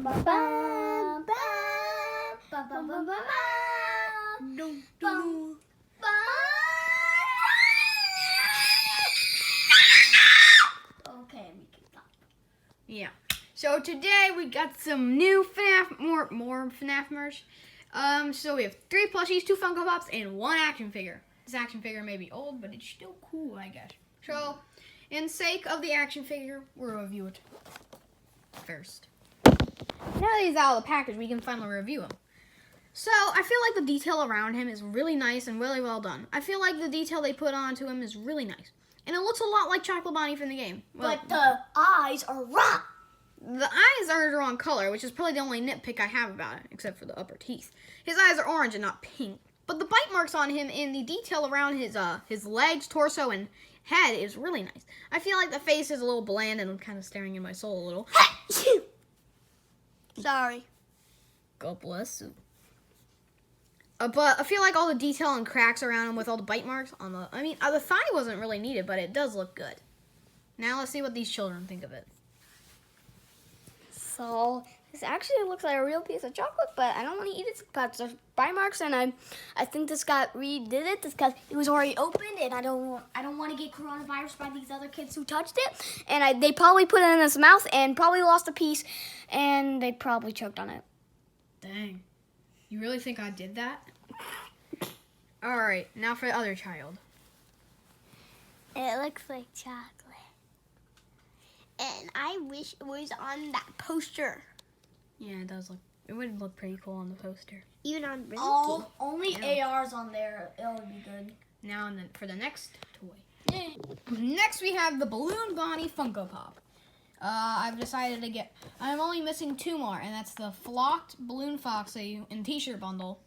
bum, bum, bum, bum, bum, bum, bum, bum. Okay, we can stop. Yeah. So today we got some new FNAF, more FNAF merch. So we have 3 plushies, 2 Funko Pops, and 1 action figure. This action figure may be old, but it's still cool, I guess. So, in sake of the action figure, we'll review it first. Now that he's out of the package, we can finally review him. So, I feel like the detail around him is really nice and really well done. I feel like the detail they put onto him is really nice. And it looks a lot like Chocolate Bonnie from the game. Well, But the eyes are wrong. The eyes are the wrong color, which is probably the only nitpick I have about it, except for the upper teeth. His eyes are orange and not pink. But the bite marks on him and the detail around his legs, torso, and head is really nice. I feel like the face is a little bland and I'm kind of staring in my soul a little. Sorry. God bless you. But I feel like all the detail and cracks around him with all the bite marks on the thigh wasn't really needed, but it does look good. Now let's see what these children think of it. So this actually looks like a real piece of chocolate, but I don't want to eat it because there's bite marks, and I think this guy redid it because it was already opened, and I don't want to get coronavirus by these other kids who touched it, and they probably put it in his mouth and probably lost a piece, and they probably choked on it. Dang, you really think I did that? All right, now for the other child. It looks like chocolate. And I wish it was on that poster. Yeah, it does look. It would look pretty cool on the poster. Even on Brinky. Only ARs on there. It would be good. Now and then for the next toy. Next we have the Balloon Bonnie Funko Pop. I've decided to get. I'm only missing 2 more, and that's the flocked Balloon Foxy in T-shirt bundle.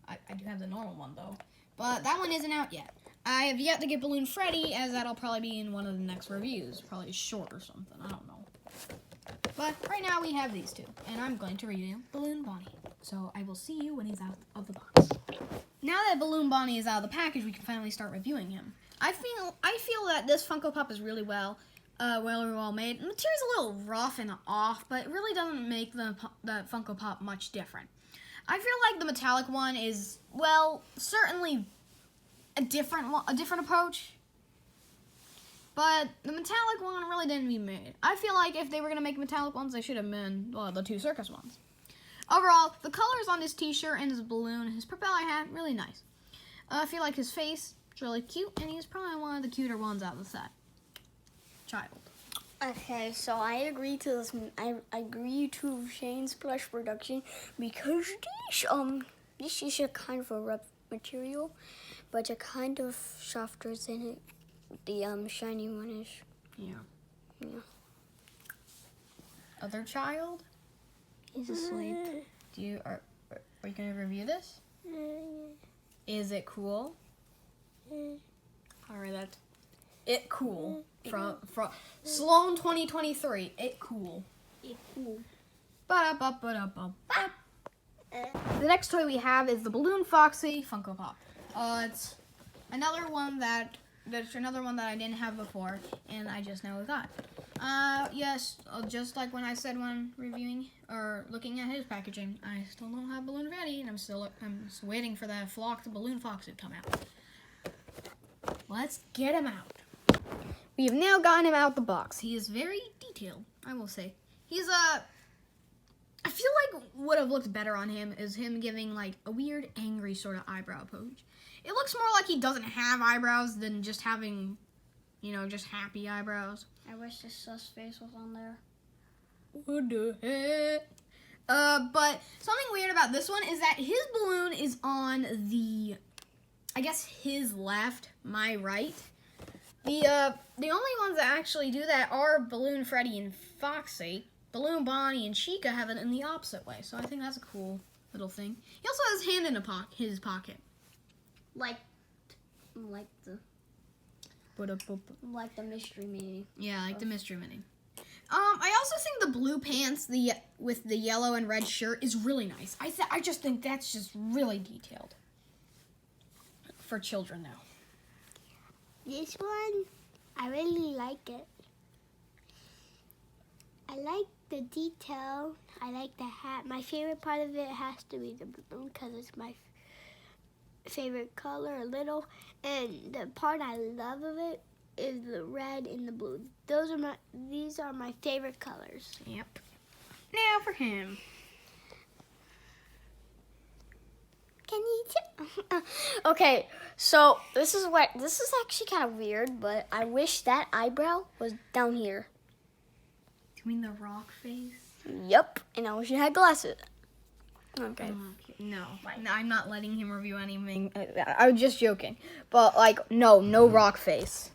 I do have the normal one though, but that one isn't out yet. I have yet to get Balloon Freddy, as that'll probably be in one of the next reviews. Probably short or something, I don't know. But right now we have these 2, and I'm going to review Balloon Bonnie. So I will see you when he's out of the box. Now that Balloon Bonnie is out of the package, we can finally start reviewing him. I feel that this Funko Pop is really well made. The material's a little rough and off, but it really doesn't make the Funko Pop much different. I feel like the metallic one is, well, certainly a different approach, but the metallic one really didn't be made. I feel like if they were going to make metallic ones, they should have been, well, the 2 circus ones. Overall, the colors on his t-shirt and his balloon, his propeller hat, really nice. I feel like his face is really cute, and he's probably one of the cuter ones out of the set. Child. Okay, so I agree to this. I agree to Shane's plush production because this is a kind of a rough material, but a kind of softer than it. The shiny one is. Yeah. Other child? He's asleep. Are you gonna review this? Is it cool? Alright, that's it cool. From Sloan 2023. It cool. It cool. Ba-da-ba-ba-da-ba-ba. The next toy we have is the Balloon Foxy Funko Pop. It's another one that I didn't have before, and I just now got. Yes, just like when I said when reviewing or looking at his packaging, I still don't have Balloon ready, and I'm still waiting for that flocked Balloon Foxy to come out. Let's get him out. We have now gotten him out the box. He is very detailed, I will say. He's I feel like what would have looked better on him is him giving like a weird, angry sort of eyebrow pose. It looks more like he doesn't have eyebrows than just having, just happy eyebrows. I wish this sus face was on there. What the heck? But something weird about this one is that his balloon is on I guess his left, my right. The only ones that actually do that are Balloon Freddy and Foxy. Balloon Bonnie and Chica have it in the opposite way, so I think that's a cool little thing. He also has his hand in his pocket. Like the mystery mini. Yeah, like the mystery mini. I also think the blue pants, with the yellow and red shirt, is really nice. I just think that's just really detailed for children now. This one, I really like it. I like the detail. I like the hat. My favorite part of it has to be the balloon because it's my favorite color, a little. And the part I love of it is the red and the blue. These are my favorite colors. Yep. Now for him. Can you tell? Okay, so this is actually kind of weird, but I wish that eyebrow was down here. You mean the rock face? Yep, and I wish it had glasses. Okay. No, I'm not letting him review anything. I was just joking. But, like, no rock face.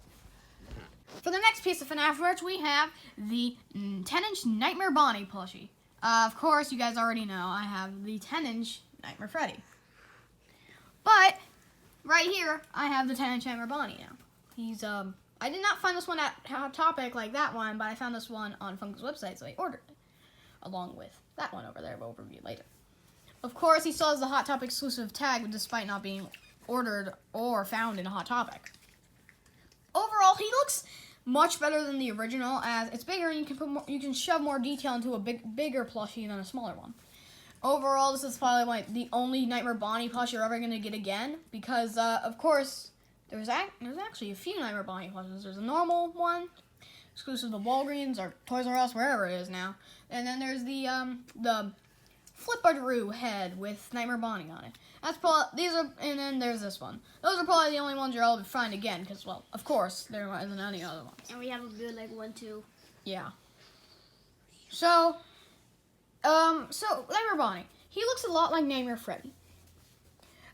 For the next piece of FNAF merch, we have the 10-inch Nightmare Bonnie plushie. Of course, you guys already know I have the 10-inch Nightmare Freddy. But, right here, I have the 10-inch Nightmare Bonnie now. He's, I did not find this one at Hot Topic like that one, but I found this one on Funko's website, so I ordered it. Along with that one over there, we'll review later. Of course, he still has the Hot Topic exclusive tag, despite not being ordered or found in a Hot Topic. Overall, he looks much better than the original, as it's bigger and you can shove more detail into a bigger plushie than a smaller one. Overall, this is probably the only Nightmare Bonnie plushie you're ever going to get again, because of course there's actually a few Nightmare Bonnie plushies. There's a normal one, exclusive to Walgreens or Toys R Us, wherever it is now, and then there's the Flipperoo head with Nightmare Bonnie on it. And then there's this one. Those are probably the only ones you're able to find again, because, well, of course, there isn't any other ones. And we have a good, like, 1, 2. Yeah. So Nightmare Bonnie. He looks a lot like Nightmare Freddy.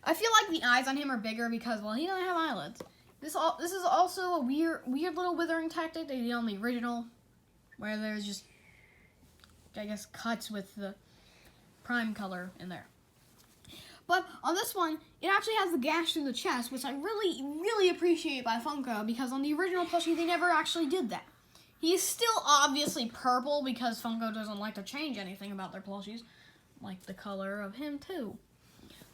I feel like the eyes on him are bigger because, well, he doesn't have eyelids. This is also a weird little withering tactic they did on the original, where there's just, I guess, cuts with the prime color in there. But on this one, it actually has the gash through the chest, which I really, really appreciate by Funko, because on the original plushie, they never actually did that. He's still obviously purple, because Funko doesn't like to change anything about their plushies, like the color of him, too.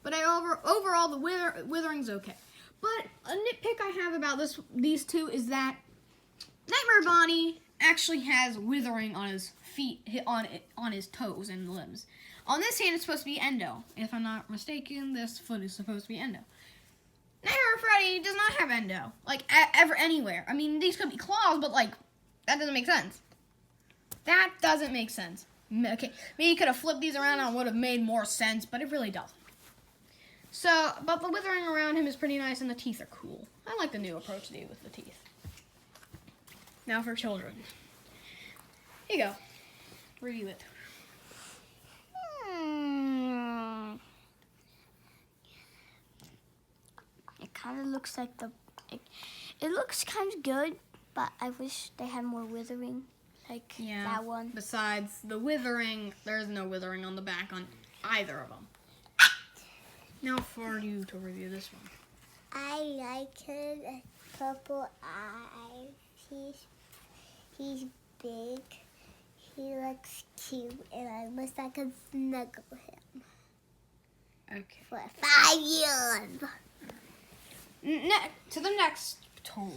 But overall, the withering's okay. But a nitpick I have about these two is that Nightmare Bonnie actually has withering on his feet, on his toes and limbs. On this hand, it's supposed to be Endo. If I'm not mistaken, this foot is supposed to be Endo. Nightmare Freddy does not have Endo, like, ever anywhere. I mean, these could be claws, but, like, that doesn't make sense. That doesn't make sense. Okay, maybe you could have flipped these around and it would have made more sense, but it really doesn't. So, but the withering around him is pretty nice, and the teeth are cool. I like the new approach they do with the teeth. Now for children. Here you go. Review it. It kind of looks like it looks kind of good, but I wish they had more withering, like that one. Besides the withering, there's no withering on the back on either of them. Now for you to review this one. I like his purple eyes. He's big. He looks cute, and I wish I could snuggle him. Okay. For 5 years. To the next toy.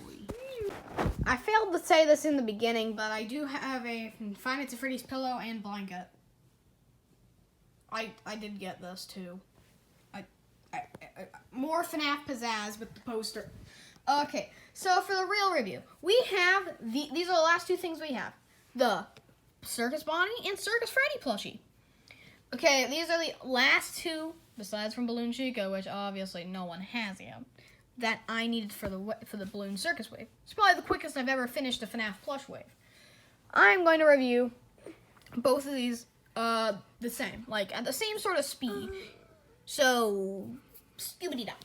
I failed to say this in the beginning, but I do have a Five Nights at Freddy's pillow and blanket. I did get this too. More FNAF pizzazz with the poster. Okay, so for the real review, we have these are the last two things we have: the Circus Bonnie and Circus Freddy plushie. Okay, these are the last two, besides from Balloon Chico, which obviously no one has yet, that I needed for the Balloon Circus wave. It's probably the quickest I've ever finished a FNAF plush wave. I'm going to review both of these the same, like at the same sort of speed. So, skibbity-dop.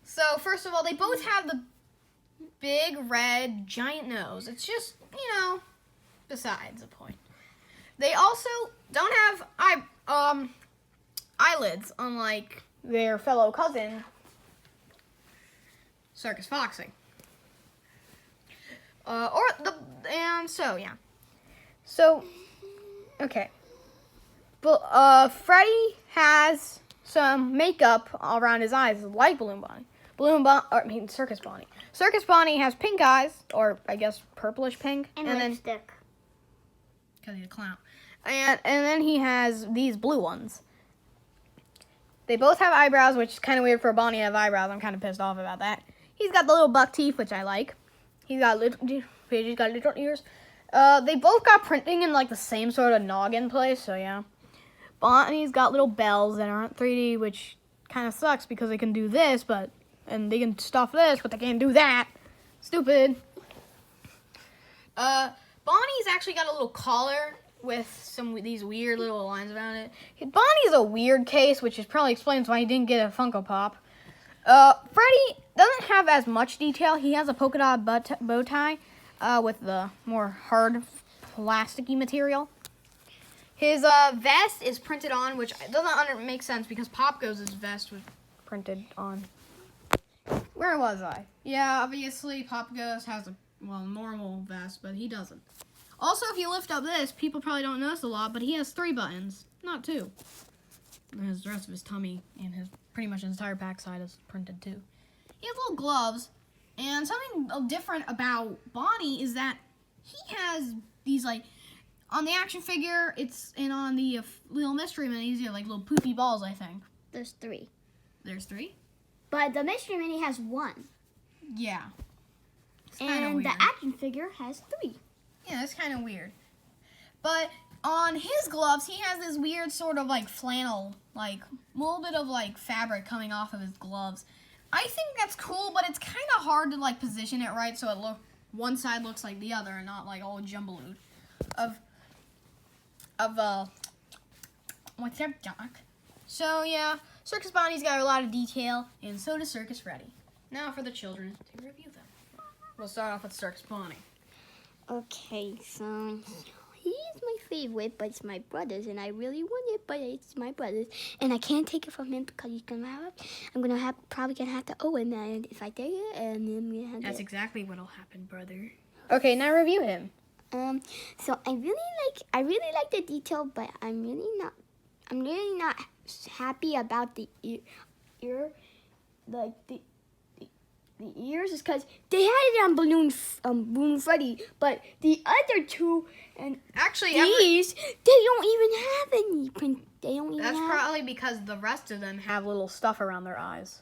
So, first of all, they both have the big, red, giant nose. It's just, besides the point. They also don't have eyelids, unlike their fellow cousin, Circus Foxy. So, okay. But Freddy has some makeup around his eyes, like Balloon Bonnie. Circus Bonnie. Circus Bonnie has pink eyes, or I guess purplish pink, And then lipstick. because he's a clown. And then he has these blue ones. They both have eyebrows, which is kind of weird for a Bonnie to have eyebrows. I'm kind of pissed off about that. He's got the little buck teeth, which I like. He's got little ears. They both got printing in like the same sort of noggin place, so yeah. Bonnie's got little bells that aren't 3D, which kind of sucks because they can do this, and they can stuff this, but they can't do that. Stupid. Bonnie's actually got a little collar with these weird little lines around it. Bonnie's a weird case, which probably explains why he didn't get a Funko Pop. Freddy doesn't have as much detail. He has a polka dot bow tie with the more hard plasticky material. His vest is printed on, which doesn't make sense because Pop Goes' vest was printed on. Where was I? Yeah, obviously Pop Goes has a normal vest, but he doesn't. Also, if you lift up this, people probably don't notice a lot, but he has 3 buttons, not 2. And the rest of his tummy and pretty much his entire backside is printed too. He has little gloves, and something different about Bonnie is that he has these on the action figure, and on the little mystery minis, like little poopy balls, I think. There's 3. There's 3? But the mystery mini has 1. Yeah. And the action figure has 3. Yeah, that's kind of weird. But on his gloves, he has this weird sort of flannel, a little bit of fabric coming off of his gloves. I think that's cool, but it's kind of hard to position it right so one side looks like the other and not all jumbled. What's up, Doc? So yeah, Circus Bonnie's got a lot of detail, and so does Circus Freddy. Now for the children to review them. We'll start off with Circus Bonnie. Okay, so he's my favorite, but it's my brother's, and I really want it, but it's my brother's, and I can't take it from him because he's gonna have it. Probably gonna have to owe him, and if I take it, and then I'm gonna have That's to. exactly what'll happen, brother. Okay, now review him. So I really like the detail, but I'm really not happy about the ear, the ears is because they had it on Balloon Freddy, but the other two and Actually, these they don't even have any print. They don't even. That's have, probably because the rest of them have little stuff around their eyes.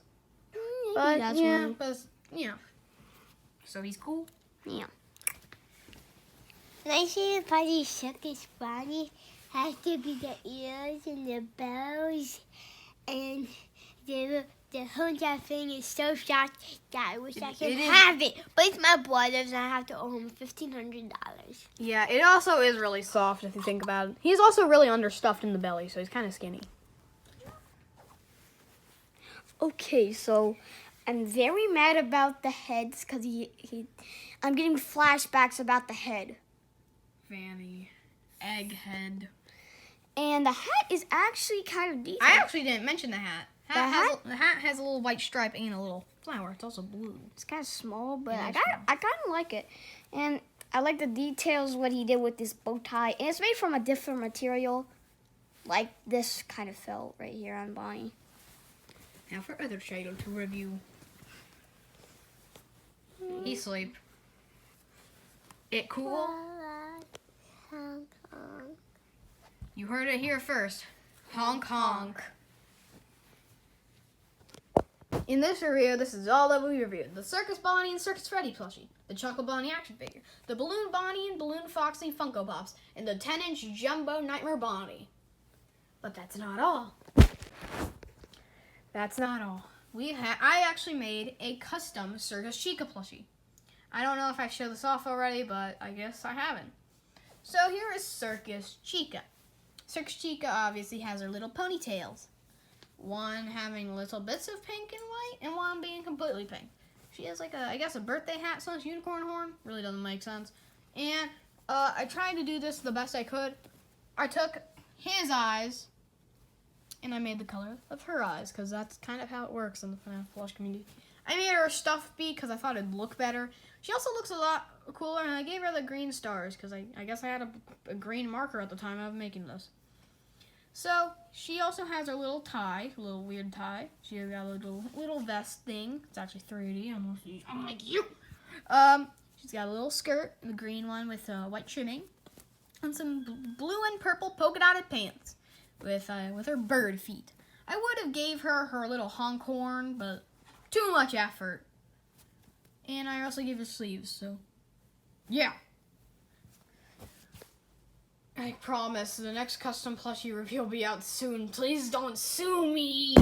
Maybe But that's yeah, why. but so he's cool. Yeah. And I see the funny circus Bonnie has to be the ears and the bells and the whole entire thing is so shocked that I wish I could have it. But it's my brother's and I have to owe him $1,500. Yeah, it also is really soft if you think about it. He's also really understuffed in the belly, so he's kind of skinny. Okay, so I'm very mad about the heads because I'm getting flashbacks about the head. Fanny, egghead. And the hat is actually kind of decent. I actually didn't mention the hat. The hat has a little white stripe and a little flower. It's also blue. It's kind of small, but Yeah, I kind of like it. And I like the details, what he did with this bow tie. And it's made from a different material. Like this kind of felt right here on Bonnie. Now for other child to review. He sleep. It cool? You heard it here first. Honk honk. In this review, this is all that we reviewed. The Circus Bonnie and Circus Freddy plushie, the Chocolate Bonnie action figure, the Balloon Bonnie and Balloon Foxy Funko Pops, and the 10-inch Jumbo Nightmare Bonnie. But that's not all. That's not all. I actually made a custom Circus Chica plushie. I don't know if I showed this off already, but I guess I haven't. So here is Circus Chica. Circus Chica obviously has her little ponytails. One having little bits of pink and white, and one being completely pink. She has a birthday hat / unicorn horn. Really doesn't make sense. And I tried to do this the best I could. I took his eyes, and I made the color of her eyes, because that's kind of how it works in the Fnaf plush community. I made her a stuffed bee because I thought it'd look better. She also looks a lot cooler, and I gave her the green stars, because I guess I had a green marker at the time of making this. So, she also has her little tie, a little weird tie. She's got a little vest thing. It's actually 3D, I'm like you. She's got a little skirt, the green one with white trimming. on some blue and purple polka dotted pants with her bird feet. I would have gave her her little honk horn, but too much effort. And I also gave her sleeves, so yeah. I promise the next custom plushie review will be out soon. Please don't sue me.